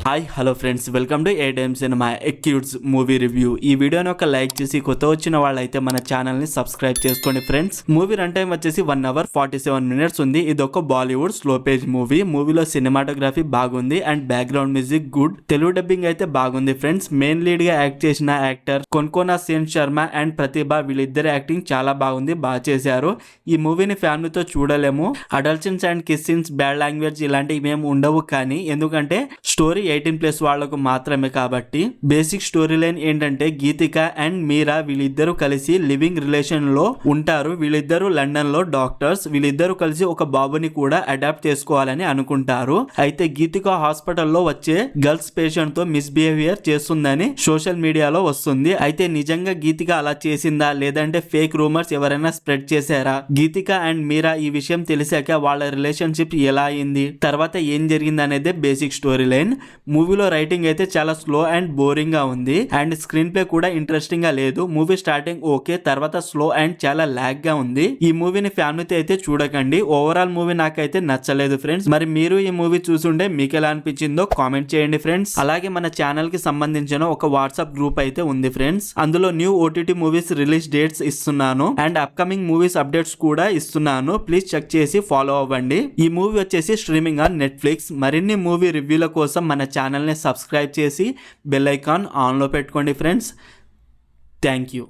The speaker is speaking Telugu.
Hi hello friends, welcome to ADM cinema cutes movie review. ఈ వీడియోని ఒక లైక్ చేసి కొత్త వచ్చిన వాళ్ళైతే మన ఛానల్ని సబ్స్క్రైబ్ చేసుకోండి ఫ్రెండ్స్. మూవీ రన్ టైం వచ్చేసి 1 hour 47 minutes ఉంది. ఇది ఒక బాలీవుడ్ స్లో పేజ్ మూవీ. మూవీలో సినిమాటోగ్రఫీ బాగుంది and background music good. Telugu dubbing అయితే బాగుంది ఫ్రెండ్స్. మెయిన్ లీడ్ గా యాక్ట్ చేసిన యాక్టర్ కొన్కోనా సేన్ శర్మ అండ్ ప్రతిభ, వీళ్ళిద్దరు యాక్టింగ్ చాలా బాగుంది, బాగా చేశారు. ఈ మూవీని ఫ్యామిలీతో చూడలేము. Adult scenes and kiss scenes, bad language ఇలాంటివి ఏమి ఉండవు. కానీ ఎందుకంటే స్టోరీ 18+ వాళ్ళకు మాత్రమే కాబట్టి బేసిక్ స్టోరీ లైన్ ఏంటంటే గీతిక అండ్ మీరా వీళ్ళిద్దరూ కలిసి లివింగ్ రిలేషన్ లో ఉంటారు. వీళ్ళిద్దరూ లండన్ లో డాక్టర్స్. వీళ్ళిద్దరూ కలిసి ఒక బాబుని కూడా అడాప్ట్ చేసుకోవాలని అనుకుంటారు. అయితే గీతిక హాస్పిటల్లో వచ్చే గర్ల్స్ పేషెంట్ తో మిస్బిహేవియర్ చేస్తుందని సోషల్ మీడియాలో వస్తుంది. అయితే నిజంగా గీతిక అలా చేసిందా లేదంటే ఫేక్ రూమర్స్ ఎవరైనా స్ప్రెడ్ చేశారా? గీతిక అండ్ మీరా ఈ విషయం తెలిసాక వాళ్ళ రిలేషన్షిప్ ఎలా అయింది, తర్వాత ఏం జరిగింది అనేది బేసిక్ స్టోరీ లైన్. మూవీలో రైటింగ్ అయితే చాలా స్లో అండ్ బోరింగ్ గా ఉంది అండ్ స్క్రీన్ ప్లే కూడా ఇంట్రెస్టింగ్ గా లేదు. మూవీ స్టార్టింగ్ ఓకే, తర్వాత స్లో అండ్ చాలా లాగ్ గా ఉంది. ఈ మూవీని ఫ్యామిలీతో అయితే చూడకండి. ఓవరాల్ మూవీ నాకైతే నచ్చలేదు ఫ్రెండ్స్. మరి మీరు ఈ మూవీ చూసుంటే మీకు ఎలా అనిపించిందో కామెంట్ చేయండి ఫ్రెండ్స్. అలాగే మన ఛానల్ కి సంబంధించిన ఒక వాట్సాప్ గ్రూప్ అయితే ఉంది ఫ్రెండ్స్. అందులో new OTT movies release dates ఇస్తున్నాను అండ్ అప్కమింగ్ మూవీస్ అప్డేట్స్ కూడా ఇస్తున్నాను. ప్లీజ్ చెక్ చేసి ఫాలో అవ్వండి. ఈ మూవీ వచ్చేసి స్ట్రీమింగ్ ఆన్ నెట్ఫ్లిక్స్. మరిన్ని మూవీ రివ్యూల కోసం మన ఛానల్ని సబ్స్క్రైబ్ చేసి బెల్ ఐకాన్ ఆన్లో పెట్టుకోండి ఫ్రెండ్స్. Thank you.